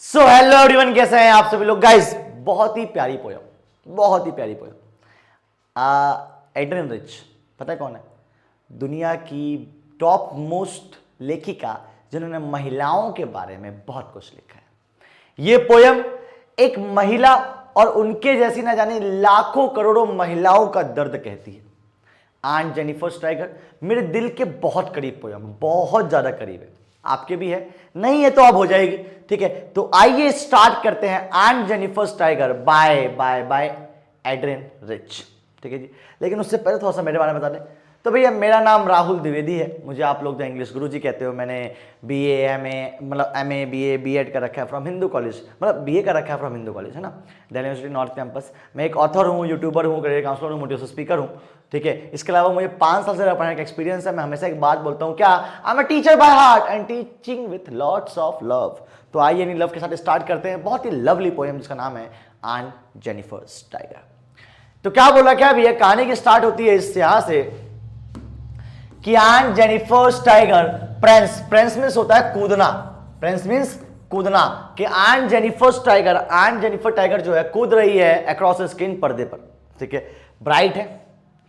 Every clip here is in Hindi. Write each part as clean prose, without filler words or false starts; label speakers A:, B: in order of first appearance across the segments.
A: सो हेलो एवरीवन, कैसे हैं आप सभी लोग। गाइस, बहुत ही प्यारी पोयम। एड्रियन रिच, पता है कौन है? दुनिया की टॉप मोस्ट लेखिका जिन्होंने महिलाओं के बारे में बहुत कुछ लिखा है। ये पोयम एक महिला और उनके जैसी ना जाने लाखों करोड़ों महिलाओं का दर्द कहती है। एंड जेनिफर स्टाइगर मेरे दिल के बहुत करीब पोयम, बहुत ज्यादा करीब है। आपके भी है? नहीं है तो अब हो जाएगी, ठीक है। तो आइए स्टार्ट करते हैं। And Jennifer Steiger by by by Adrian Rich, ठीक है जी। लेकिन उससे पहले थोड़ा सा मेरे बारे में बता दें तो भैया, मेरा नाम राहुल द्विवेदी है। मुझे आप लोग तो इंग्लिश गुरु जी कहते हो। मैंने बीए एमए मतलब एमए बीए बीएड कर रखा है फ्रॉम हिंदू कॉलेज, मतलब बीए कर रखा है फ्रॉम हिंदू कॉलेज, है ना, दिल्ली यूनिवर्सिटी नॉर्थ कैंपस। मैं एक ऑथर हूँ, यूट्यूबर हूँ, करियर काउंसलर हूँ, मोटिवेशनल स्पीकर हूँ, ठीक है। इसके अलावा मुझे 5 साल से पढ़ाने का एक्सपीरियंस है। मैं हमेशा एक बात बोलता हूँ, क्या I am a teacher by heart and teaching with lots of love. तो आइए इन्हीं लव के साथ स्टार्ट करते हैं। बहुत ही लवली पोएम जिसका नाम है एंड जेनिफर स्टाइगर। तो क्या बोला क्या भैया, कहानी की स्टार्ट होती है इस यहां से कि एंड जेनिफर स्टाइगर प्रेंस मीन्स होता है कूदना, प्रेंस मीन्स कूदना, कि एंड जेनिफर टाइगर जो है कूद रही है अक्रॉस स्क्रीन, पर्दे पर, ठीक है। ब्राइट है,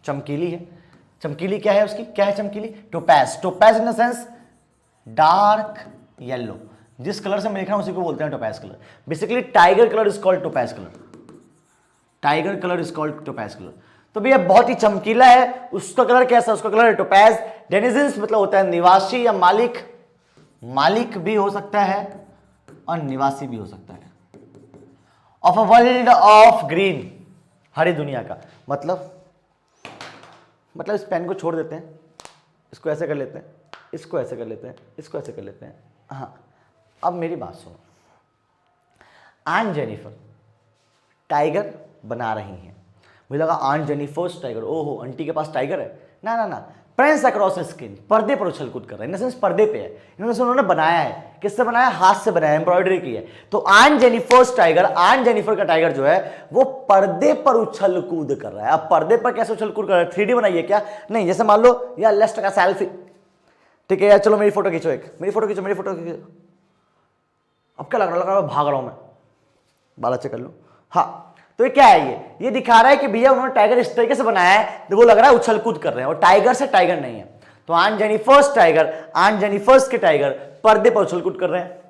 A: चमकीली है। चमकीली क्या है उसकी, क्या है चमकीली? Topaz. Topaz in the sense dark yellow. जिस कलर से मैं लिख रहा हूं उसी को बोलते हैं topaz colour. Basically tiger colour is called topaz colour. Tiger colour is called topaz colour. तो भैया बहुत ही चमकीला है। उसका कलर कैसा? उसका कलर है टोपैज। डेनिजन्स मतलब होता है निवासी या मालिक। मालिक भी हो सकता है और निवासी भी हो सकता है। Of a world of green, हरी दुनिया का। मतलब इस पेन को छोड़ देते हैं, इसको ऐसे कर लेते हैं, इसको ऐसे कर लेते हैं, इसको ऐसे कर लेते हैं। हाँ, अब मेरी बात सुनो। एंड जेनिफर टाइगर बना रही हैं। मुझे लगा आंट जेनिफर टाइगर, ओहो आंटी के पास टाइगर है। ना ना ना, प्रिंस अक्रॉस स्क्रीन, पर्दे पर उछल कूद कर रहे हैं। इन द सेंस पर्दे पे है। उन्होंने बनाया है। किससे बनाया? हाथ से बनाया, एम्ब्रॉयडरी की है। तो आंट जेनिफर का टाइगर जो है वो पर्दे पर उछल कूद कर रहा है। अब पर्दे पर कैसे उछल कूद कर रहा है? 3D बनाइए क्या? नहीं, जैसे मान लो यार लेट्स टेक अ सेल्फी, ठीक है यार, चलो मेरी फोटो खींचो, एक मेरी फोटो खींचो। अब क्या लग रहा है भाग रहा हूं मैं, बाल अच्छे कर लो। हाँ, तो ये क्या है? ये दिखा रहा है कि भैया उन्होंने टाइगर इस तरीके से बनाया है तो वो लग रहा है उछल कूद कर रहे हैं, और टाइगर से टाइगर नहीं है। तो आंट जेनिफर्स के टाइगर पर्दे पर उछल कूद कर रहे हैं।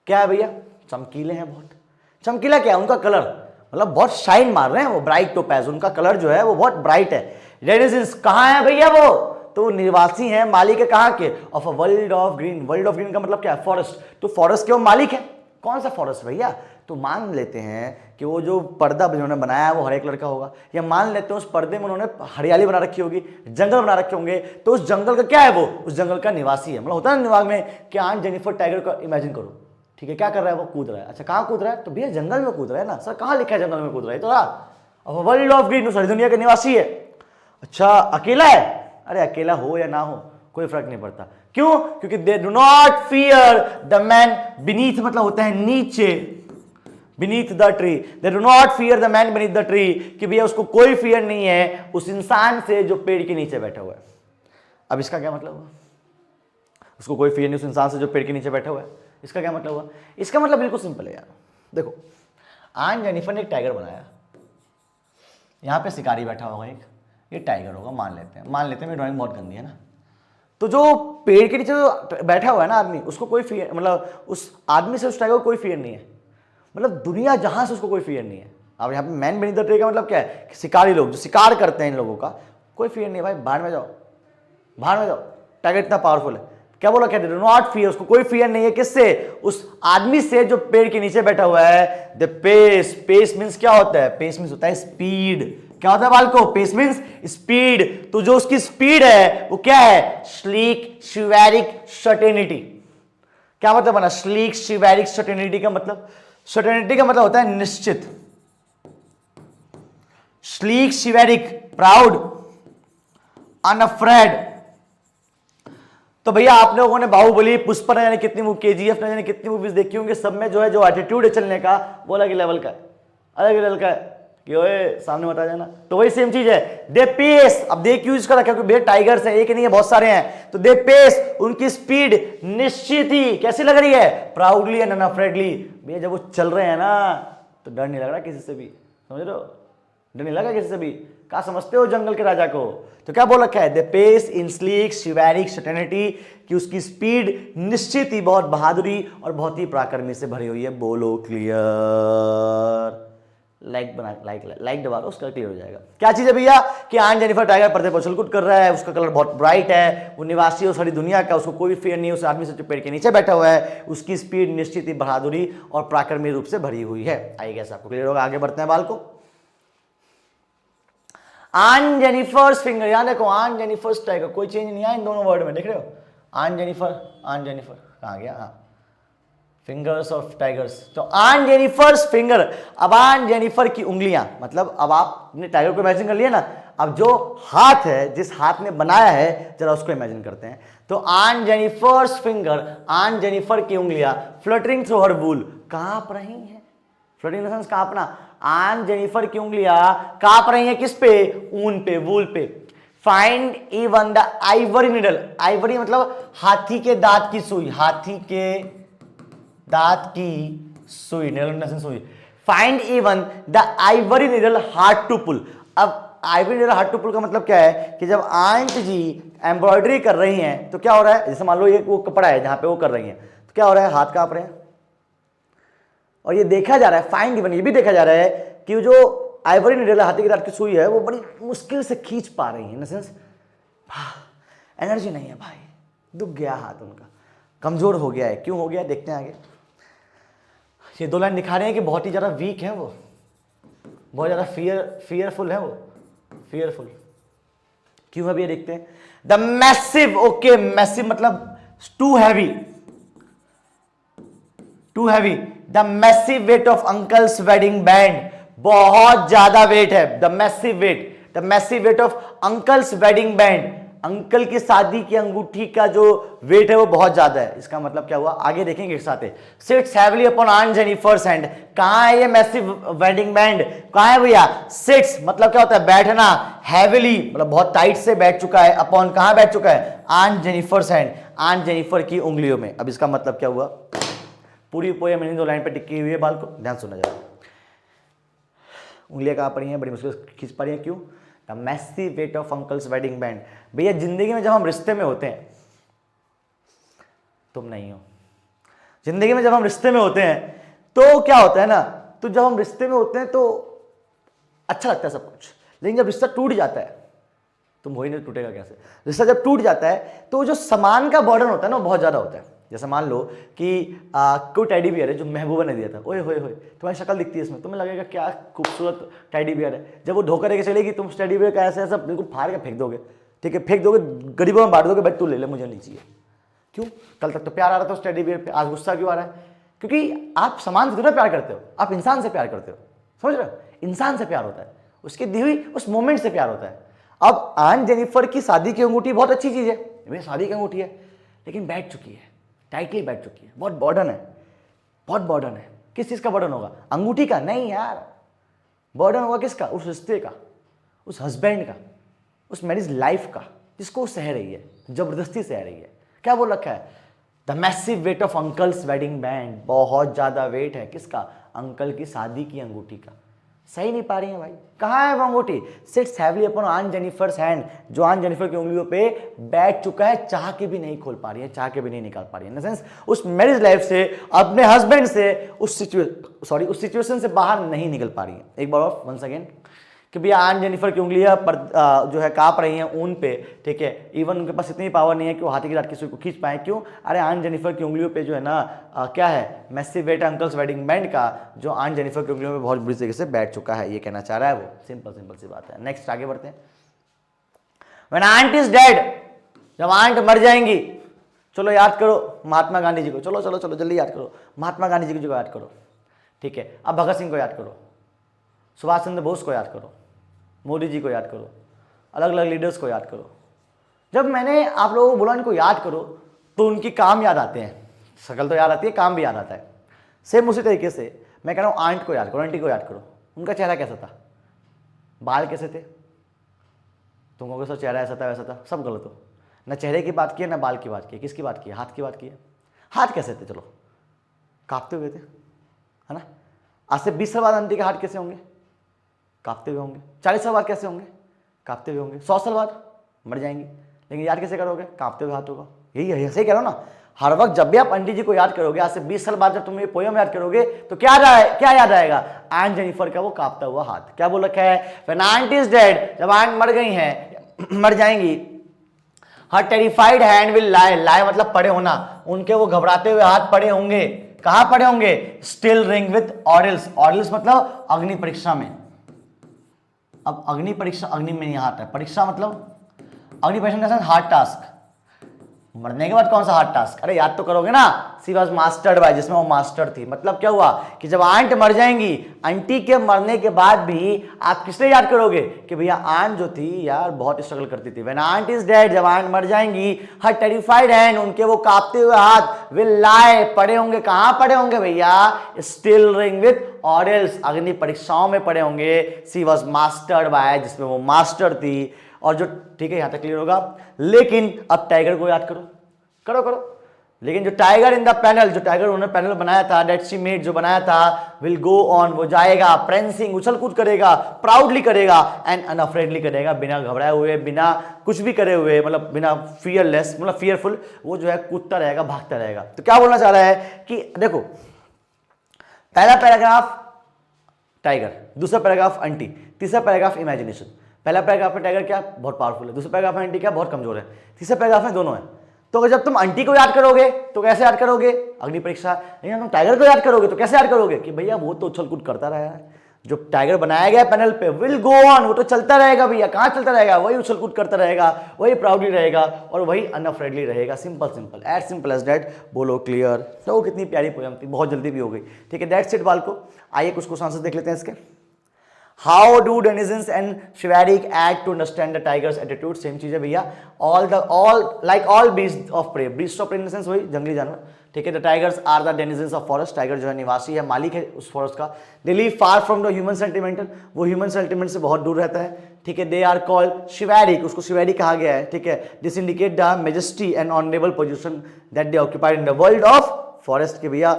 A: क्या है भैया? चमकीले हैं बहुत। चमकीला क्या है? उनका कलर, मतलब बहुत शाइन मार रहे हैं वो, ब्राइट टोपैज। उनका कलर जो है वो बहुत ब्राइट है। रेडिसेंस कहाँ है भैया? वो तो निवासी हैं, मालिक है कहाँ के? Of a world of green. World of green का मतलब क्या है? फॉरेस्ट। तो फॉरेस्ट के वो मालिक है। कौन सा फॉरेस्ट भैया? तो मान लेते हैं कि वो जो पर्दा उन्होंने बनाया है वो हरे कलर का होगा, या मान लेते हैं उस पर्दे में उन्होंने हरियाली बना रखी होगी, जंगल बना रखे होंगे। तो उस जंगल का क्या है? वो उस जंगल का निवासी है। मतलब होता है ना दिमाग में कि आंट जेनिफर टाइगर को इमेजिन करो, ठीक है। क्या कर रहा है? वो कूद रहा है। अच्छा, कहाँ कूद रहा है? तो भैया जंगल में कूद रहा है ना सर। कहाँ लिखा है जंगल में कूद रहा है? तो रहा वर्ल्ड ऑफ ग्रीन, सारी दुनिया के निवासी है। अच्छा, अकेला है? अरे अकेला हो या ना हो कोई फर्क नहीं पड़ता। क्यों? क्योंकि they do not fear the man beneath, मतलब होता है नीचे, beneath the tree. They do not fear the man beneath the tree, कि भैया उसको कोई फियर नहीं है उस इंसान से जो पेड़ के नीचे बैठा हुआ है। अब इसका क्या मतलब हुआ? उसको कोई फियर नहीं उस इंसान से जो पेड़ के नीचे बैठा हुआ है। इसका क्या मतलब हुआ? इसका मतलब बिल्कुल सिंपल है यार। देखो, आंट जेनिफर ने एक टाइगर बनाया, यहां पे शिकारी बैठा होगा एक, ये टाइगर होगा, मान लेते हैं मेरी ड्राइंग बहुत गंदी है ना। तो जो पेड़ के नीचे जो बैठा हुआ है ना आदमी, उसको कोई फियर, मतलब उस आदमी से उस टाइगर को कोई फियर नहीं है। मतलब दुनिया जहां से उसको कोई फियर नहीं है। अब यहाँ पे मैन बीनीथ द ट्री का मतलब क्या है? शिकारी लोग जो शिकार करते हैं, इन लोगों का कोई फियर नहीं है। भाई बाहर में जाओ, बाहर में जाओ, टाइगर इतना पावरफुल है। क्या बोला? क्या? डू नॉट फियर, उसको कोई फियर नहीं है। किससे? उस आदमी से जो पेड़ के नीचे बैठा हुआ है। द पेस, पेस मीन्स क्या होता है? पेस मीन्स होता है स्पीड। क्या होता है बालको? Pace means speed. तो जो उसकी स्पीड है वो क्या है? Sleek chivalric certainty. क्या मतलब बना स्लीक शिवेरिक सर्टेनिटी का मतलब? सर्टेनिटी का मतलब होता है निश्चित। Sleek chivalric, proud, unafraid. तो भैया आप लोगों ने बाहुबली, पुष्पा ने जाने कितनी केजीएफ ने जाने कितनी मूवीज देखी होंगी, सब में जो है जो एटीट्यूड है चलने का वो अलग ही लेवल का है, अलग ही लेवल का है। कि ओए सामने मत आ जाना। तो वही सेम चीज है, दे पेस। अब दे क्यों यूज कर रखा है, क्योंकि भैया टाइगर्स है, एक नहीं है बहुत सारे हैं, तो दे पेस, उनकी स्पीड निश्चित ही कैसी लग रही है, प्राउडली एंड अनअफ्रेडली। भैया जब वो चल रहे हैं ना तो डर नहीं लग रहा किसी से भी, समझ रहे हो, डर नहीं लगा किसी से भी। कहा समझते हो जंगल के राजा को, तो क्या बोल रखा है, the pace in sleek chivalric certainty, कि उसकी स्पीड निश्चित ही बहुत बहादुरी और बहुत ही पराक्रमी से भरी हुई है। बोलो क्लियर, लाइक बना, लाइक दबा दो, उसका क्लियर हो जाएगा। क्या चीज है भैया, कि आन जेनिफर टाइगर पर्दे पर उछल कूद कर रहा है, उसका कलर बहुत ब्राइट है, वो निवासी है सारी दुनिया का, उसको कोई फियर नहीं है, उस आदमी से जो पेड़ के नीचे बैठा हुआ है, उसकी स्पीड निश्चित ही बहादुरी और पराक्रमी रूप से भरी हुई है। आई गेस आपको क्लियर होगा। आगे बढ़ते हैं बाल को। आन जेनिफर्स फिंगर, यहां देखो आन जेनिफर्स टाइगर, कोई चेंज नहीं आया इन दोनों वर्ड में, देख रहे हो, आन जेनिफर कहां गया, हाँ फिंगर्स ऑफ टाइगर्स, तो आन जेनिफर्स फिंगर। अब आन जेनिफर की उंगलियां, मतलब अब आपने टाइगर को इमेजिन कर लिया ना, अब जो हाथ है, जिस हाथ ने बनाया है, जरा उसको इमेजिन करते हैं। तो आन जेनिफर्स फिंगर, आन जेनिफर की उंगलियां फ्लटरिंग थ्रू हर वूल, कांप रही हैं, फ्लटरिंग इन द सेंस कांपना। आन जेनिफर की उंगलियां कांप रही हैं किस पे, ऊन पे, वूल पे। Find even the ivory needle, Ivory मतलब हाथी के दांत की सुई, हाथी के दांत की सुई, निडल सुई। Find even the ivory needle hard to pull. अब ivory needle hard to pull का मतलब क्या है, कि जब आंट जी एम्ब्रॉयडरी कर रही हैं तो क्या हो रहा है, जैसे मान लो ये वो कपड़ा है जहां पे वो कर रही हैं, तो क्या हो रहा है, हाथ कांप रहे हैं। और ये देखा जा रहा है, फाइंड इवन, ये भी देखा जा रहा है कि जो आइवरी निडल हाथी के दांत की सुई है वो बड़ी मुश्किल से खींच पा रही है, इन द सेंस एनर्जी नहीं है भाई, दुख गया हाथ उनका, कमजोर हो गया है। क्यों हो गया, देखते हैं आगे। ये दो लाइन दिखा रहे हैं कि बहुत ही ज्यादा वीक है वो, बहुत ज्यादा फियरफुल है वो, फियरफुल क्यों है, ये देखते हैं। द मैसिव, ओके मैसिव मतलब too heavy, too heavy, the massive weight of uncle's wedding band, बहुत ज्यादा वेट है, the massive weight, the massive weight of uncle's wedding band, uncle की शादी की अंगूठी का जो वेट है वो बहुत ज्यादा है। इसका मतलब क्या हुआ, आगे देखेंगे एक साथ। सिट्स हैवीली अपॉन आन जेनिफर्स हैंड, कहां है ये मैसिव वेडिंग बैंड, कहां है भैया, सिट्स मतलब क्या होता है, बैठना, हैवीली मतलब बहुत टाइट से बैठ चुका है, अपॉन कहां बैठ चुका है, आन जेनिफर्स हैंड, आन जेनिफर की उंगलियों में। अब इसका मतलब क्या हुआ, पूरी पोएम इन दो लाइन पे टिकी हुई है, बाल को ध्यान सुना जाए। उंगलियां कहां पड़ी हैं, बड़ी मुश्किल से खींच पा रही हैं, क्यों, the massive weight of uncle's wedding band. भैया जिंदगी में जब हम रिश्ते में होते हैं, तुम नहीं हो, जिंदगी में जब हम रिश्ते में होते हैं तो क्या होता है ना, तो जब हम रिश्ते में होते हैं तो अच्छा लगता है सब कुछ, लेकिन जब रिश्ता टूट जाता है, तुम वही नहीं, टूटेगा कैसे, रिश्ता जब टूट जाता है तो जो सामान का बर्डन होता है ना वो बहुत ज्यादा होता है। जैसे मान लो कि कोई टेडी बियर है जो महबूबा ने दिया था, ओए होए होए तुम्हारी शक्ल दिखती है इसमें, तुम्हें लगेगा क्या खूबसूरत टेडी बियर है, जब वो धोखा देके चलेगी तुम उस टेडी बियर का ऐसे ऐसा बिल्कुल फाड़ के फेंक दोगे, ठीक है, फेंक दोगे, गरीबों में बांट दोगे, भाई तू ले ले मुझे नहीं चाहिए। क्यों, कल तक तो प्यार आ रहा था उस टेडी बियर पे, आज गुस्सा क्यों आ रहा है, क्योंकि आप सामान से थोड़ा प्यार करते हो, आप इंसान से प्यार करते हो, समझ रहे हो, इंसान से प्यार होता है, उसकी दी हुई उस मोमेंट से प्यार होता है। अब आन जेनिफर की शादी की अंगूठी बहुत अच्छी चीज है, मेरी शादी की अंगूठी है, लेकिन बैठ चुकी है, टाइटली बैठ चुकी है, बहुत बर्डन है, बहुत बर्डन है। किस चीज का बर्डन होगा, अंगूठी का नहीं यार, बर्डन होगा किसका, उस रिश्ते का, उस हस्बैंड का, उस मैरिज लाइफ का, जिसको वो सह रही है, जबरदस्ती सह रही है। क्या बोल रखा है, the massive weight of uncle's wedding band, बहुत ज्यादा वेट है किसका, अंकल की शादी की अंगूठी का, सही नहीं पा रही है भाई, कहाँ है वो अंगूठी, सिट्स हैवीली अपॉन आन जेनिफर्स हैंड, जो आन जेनिफर की उंगलियों पे बैठ चुका है, चाह के भी नहीं खोल पा रही है, चाह के भी नहीं निकाल पा रही है, इन द सेंस उस मैरिज लाइफ से, अपने हस्बैंड से, उस सिचुएशन से बाहर नहीं निकल पा रही है। एक बार और वंस अगेन, कि भैया आन जेनिफर की उंगलियां पर जो है कांप रही हैं ऊन पे, ठीक है, इवन उनके पास इतनी पावर नहीं है कि वो हाथी की दांत की सुई को खींच पाए। क्यों, अरे आन जेनिफर की उंगलियों पे जो है ना क्या है, massive weight uncle's wedding band का, जो आन जेनिफर की उंगलियों में बहुत बुरी तरीके से बैठ चुका है, ये कहना चाह रहा है वो। सिंपल सिंपल सी बात है। नेक्स्ट आगे बढ़ते हैं। व्हेन आंट इज डेड, जब आंट मर जाएंगी, चलो याद करो महात्मा गांधी जी को, चलो चलो चलो जल्दी याद करो, महात्मा गांधी जी को याद करो, ठीक है, अब भगत सिंह को याद करो, सुभाष चंद्र बोस को याद करो, मोदी जी को याद करो, अलग अलग लीडर्स को याद करो। जब मैंने आप लोगों को बोला इनको याद करो तो उनकी काम याद आते हैं, शक्ल तो याद आती है, काम भी याद आता है। सेम उसी तरीके से मैं कह रहा हूँ आंट को याद करो, आंटी को याद करो, उनका चेहरा कैसा था, बाल कैसे थे? तुम कहोगे सर चेहरा ऐसा था वैसा था, सब गलत हो। ना चेहरे की बात की है ना बाल की बात की है, किसकी बात की है? हाथ की बात की है। हाथ कैसे थे? चलो, कांपते हुए थे, है ना। आज से 20 साल बाद आंटी के हाथ कैसे होंगे? कांपते हुए होंगे। 40 साल बाद कैसे होंगे? कांपते हुए होंगे। 100 साल बाद मर जाएंगी, लेकिन याद कैसे करोगे? कांपते हुए हाथ होगा। यही है, ऐसे ही करो ना। हर वक्त जब भी आप आंटी जी को याद करोगे, आज से 20 साल बाद जब तुम ये पोयम याद करोगे, तो क्या याद आएगा? एंड जेनिफर का वो कांपता हुआ हाथ। क्या बोल रखा है? व्हेन आंट इज डेड, जब आंट मर गई हैं, मर जाएंगी, her terrified hand will lie, lie मतलब पड़े होना, उनके वो घबराते हुए हाथ पड़े होंगे। कहां पड़े होंगे? Still ring with ordeals. Ordeals मतलब अग्नि परीक्षा में। अब अग्नि परीक्षा, अग्नि में नहीं हाथ है, परीक्षा मतलब अग्नि परीक्षा हार्ड टास्क। मरने के बाद कौन सा हार्ड टास्क? अरे याद तो करोगे ना। सी वॉज मास्टर्ड बाय, जिसमें वो मास्टर थी। मतलब क्या हुआ कि जब आंट मर जाएंगी, आंटी के मरने के बाद भी आप किससे याद करोगे? कि भैया आंट जो थी यार बहुत स्ट्रगल करती थी। व्हेन आंट इज डेड, जब आंट मर जाएंगी, हर टेरिफाइड हैंड, उनके वो कांपते हुए हाथ, विल लाई पड़े होंगे। कहां पड़े होंगे भैया? स्टिल रिंग विथ ऑडिल्स, अग्नि परीक्षाओं में पड़े होंगे। सी वॉज मास्टर्ड बाय, जिसमें वो मास्टर थी। और जो, ठीक है यहां तक क्लियर होगा। लेकिन अब टाइगर को याद करो, करो करो। लेकिन जो टाइगर इन द पैनल, जो टाइगर उन्होंने पैनल बनाया था, दैट शी मेड, जो बनाया था, विल गो ऑन, वो जाएगा, प्रेंसिंग, उछल कूद करेगा, प्राउडली करेगा, एंड अनअफ्रेडली करेगा, बिना घबराए हुए, बिना कुछ भी करे हुए, मतलब बिना फियरलेस, मतलब फियरफुल, वो जो है कूदता रहेगा, भागता रहेगा। तो क्या बोलना चाह रहा है कि देखो, पहला पैराग्राफ टाइगर, दूसरा पैराग्राफ आंटी, तीसरा पैराग्राफ इमेजिनेशन। पहला पैराग्राफ में टाइगर क्या बहुत पावरफुल है, दूसरा पैराग्राफ में आंटी क्या बहुत कमजोर है, तीसरे पैराग्राफ में दोनों है। तो जब तुम आंटी को याद करोगे तो कैसे याद करोगे? अग्नि परीक्षा। लेकिन तुम टाइगर को याद करोगे तो कैसे याद करोगे? कि भैया वो तो उछल कूद करता रहा है, जो टाइगर बनाया गया पैनल पे, विल गो ऑन, वो तो चलता रहेगा भैया। कहां चलता रहेगा? वही उछल कूद करता रहेगा, वही प्राउडली रहेगा, और वही अनअफ्रेडली रहेगा। Simple simple, as simple as that. बोलो क्लियर? तो कितनी प्यारी पोयम थी, बहुत जल्दी भी हो गई। ठीक है, दैट्स इट बालको। आइए कुछ आंसर देख लेते हैं इसके। How do denizens and Shivaric act to understand the tiger's attitude? Same चीज है भैया। all beasts of prey, beasts of prey in the sense वही जंगली जानवर। ठीक है, the tigers are the denizens of forest, tiger जो है निवासी है, मालिक है उस फॉरेस्ट का। They live far from the human sentimental, वो ह्यूमन सेंटिमेंट से बहुत दूर रहता है। ठीक है, they are called Shivaric, उसको शिवैरिक कहा गया है। ठीक है, this indicate the majesty and honorable position that they occupy in the world of forest के भैया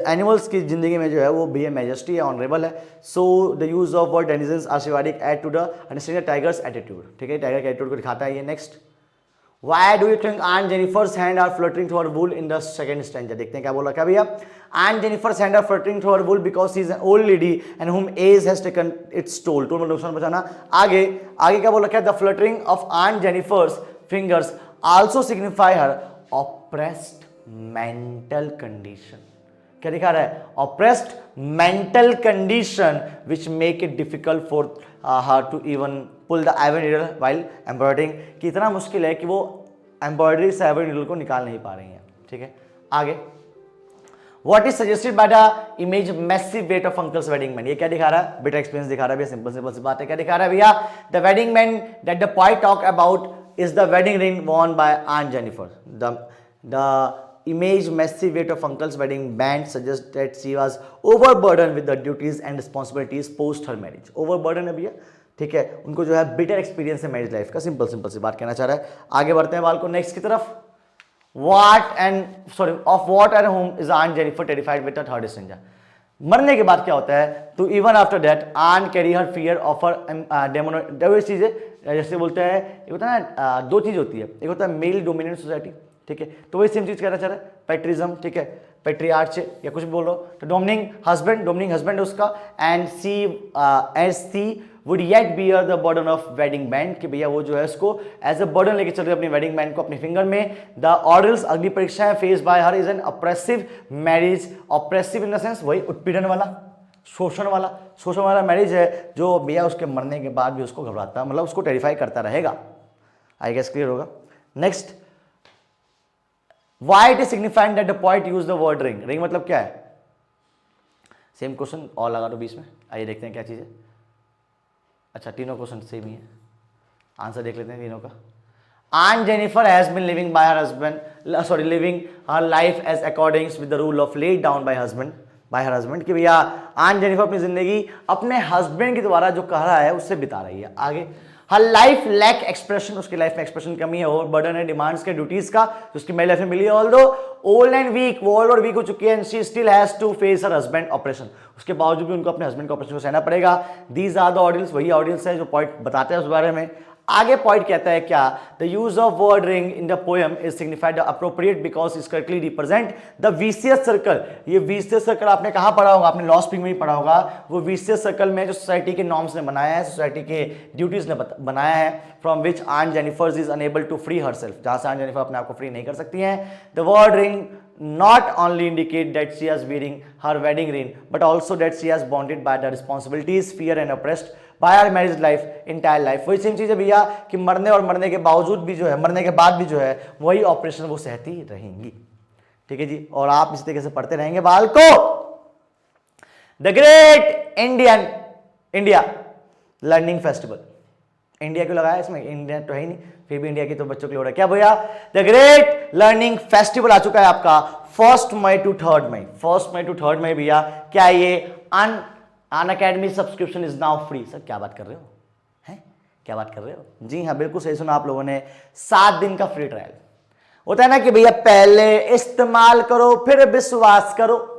A: एनिमल्स की जिंदगी में जो है वो भैया मैजेस्टी है, ऑनरेबल है। So the use of word denizens are शिवारिक add to the understanding tiger's attitude. ठीक है, टाइगर के एटीट्यूड को दिखाता है ये। Next, why do you think aunt Jennifer's hand are fluttering through her wool in the second stanza? देखते हैं क्या बोला क्या भैया। Aunt Jennifer's hand are fluttering through her wool because she is an old lady and whom age has taken it's toll. Toll मतलब नुकसान पहुंचाना। आगे आगे क्या बोला क्या? The fluttering of aunt Jennifer's fingers also signify her oppressed mental condition. क्या दिखा रहा है? Oppressed mental condition which make it difficult for her to even pull the iron needle while embroidering, कि इतना मुश्किल है कि वो एम्ब्रॉयडरी से आयरन नीडल को निकाल नहीं पा रही हैं। ठीक है, आगे What is suggested by the image massive weight of uncle's wedding man? ये क्या दिखा रहा है? बेटा एक्सपीरियंस दिखा रहा है भैया, सिंपल सिंपल सी बात है। क्या दिखा रहा है भैया? The wedding man that the poet talk about is the wedding ring worn by Aunt Jennifer. The image massive weight of uncle's wedding band suggests that she was overburdened with the duties and responsibilities post her marriage. Overburdened है भैया, ठीक है, उनको जो है बिटर एक्सपीरियंस है मैरिज लाइफ का। सिंपल सिंपल सी बात कहना चाह रहा है। आगे बढ़ते हैं बाल को नेक्स्ट की तरफ। of what and whom is Aunt Jennifer terrified with the third stranger? मरने के बाद क्या होता है? तो even after that aunt carry her fear of her demon चीजें, जैसे बोलते हैं, एक होता है ना, दो चीज होती है, एक होता है मेल डोमिनेंट सोसाइटी, ठीक है, तो वही सेम चीज कहना चाह रहा है, पैट्रिज्म, ठीक है, पैट्रियार्च या कुछ भी बोल रहा हो, तो डोमिनिंग हस्बैंड है उसका, and she would yet bear the burden of wedding band, कि भैया वो जो है उसको एज अ बर्डन लेके चल रही है अपनी वेडिंग बैंड को अपनी फिंगर में। द ऑर्डल्स अग्नि परीक्षा है face by her is an oppressive marriage, oppressive in the sense वही उत्पीड़न वाला, शोषण वाला मैरिज है, जो भैया उसके मरने के बाद भी उसको घबराता, मतलब उसको टेरिफाई करता रहेगा। आई गेस क्लियर होगा। Next, why it is signifying that the poet use the word ring? Ring मतलब क्या है? सेम क्वेश्चन और लगा दो बीच में। आइए देखते हैं क्या चीज है। अच्छा, तीनों क्वेश्चन सेम ही है, आंसर देख लेते हैं तीनों का। Aunt Jennifer has been living by her husband, living her life as according with the rule of laid down by bye her husband कि भैया आन जेनिफर अपनी जिंदगी अपने हस्बैंड के द्वारा जो कह रहा है उससे बिता रही है। आगे, हर लाइफ लैक एक्सप्रेशन, उसकी लाइफ में एक्सप्रेशन कमी है, और बर्डन है डिमांड्स के ड्यूटीज का जो उसकी मेरी लाइफ में मिली है। ऑल्दो ओल्ड एंड वीक, वो ओल्ड और वीक हो चुकी है, and she still has to face her husband operation, उसके बावजूद भी उनको अपने हस्बैंड का ऑपरेशन को सहना पड़ेगा। दीज आर द ऑडियंस, वही ऑडियंस है जो पॉइंट बताते हैं उस बारे में। आगे पॉइंट कहता है क्या, the use of word ring in the poem is signified appropriate because is correctly represent the vicious circle. ये विशियस सर्कल आपने कहां पढ़ा होगा, आपने लॉ स्प्रिंग में ही पढ़ा होगा। वो विशियस सर्कल में जो सोसाइटी के नॉर्म्स ने बनाया है, सोसाइटी के ड्यूटीज ने बनाया है, from which aunt Jennifer is unable to free herself, जहां से आन जेनिफर अपने आप को फ्री नहीं कर सकती हैं। The word ring not only indicate that she is wearing her wedding ring, but also that she is bonded by the responsibilities, fear and oppressed by her marriage life, entire life। वही सेम चीज है भैया कि मरने और मरने के बावजूद भी जो है, मरने के बाद भी जो है वही ऑपरेशन वो सहती रहेंगी। ठीक है जी, और आप इस तरीके से पढ़ते रहेंगे बाल को। The great India learning festival, India क्यों लगाया इसमें, इंडिया तो है ही नहीं, फिर भी इंडिया की तो बच्चों के लिए हो रहा है क्या भैया। द ग्रेट लर्निंग फेस्टिवल आ चुका है आपका 1 मई टू 3 मई, 1 मई टू 3 मई भैया। क्या ये Unacademy subscription is now free. Sir क्या बात कर रहे हो, हैं क्या बात कर रहे हो? जी हाँ, बिल्कुल सही सुना आप लोगों ने। 7 दिन का फ्री ट्रायल होता है ना कि भैया पहले इस्तेमाल करो फिर विश्वास करो।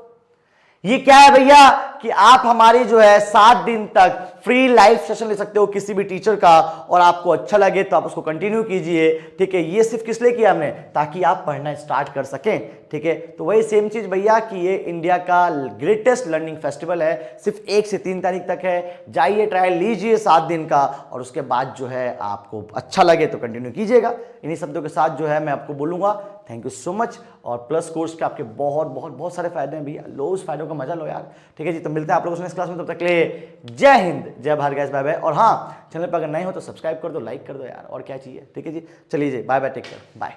A: ये क्या है भैया कि आप हमारी जो है 7 दिन तक फ्री लाइव सेशन ले सकते हो किसी भी टीचर का, और आपको अच्छा लगे तो आप उसको कंटिन्यू कीजिए। ठीक है, ये सिर्फ किस लिए किया हमने, ताकि आप पढ़ना स्टार्ट कर सकें। ठीक है, तो वही सेम चीज भैया कि ये इंडिया का ग्रेटेस्ट लर्निंग फेस्टिवल है, सिर्फ 1 से 3 तारीख तक है। जाइए ट्रायल लीजिए 7 दिन का, और उसके बाद जो है आपको अच्छा लगे तो कंटिन्यू कीजिएगा। इन्हीं शब्दों के साथ जो है मैं आपको बोलूंगा थैंक यू सो मच। और प्लस कोर्स के आपके बहुत बहुत बहुत सारे फायदे हैं भैया, लो उस फायदों का मजा लो यार। ठीक है जी, तो मिलते हैं आप लोगों से नेक्स्ट क्लास में, तब तक के लिए जय हिंद जय भारत गाइस, बाय बाय। और हाँ, चैनल पर अगर नए हो तो सब्सक्राइब कर दो, लाइक कर दो यार, और क्या चाहिए। ठीक है जी, चलिए जी, bye bye, take care, bye.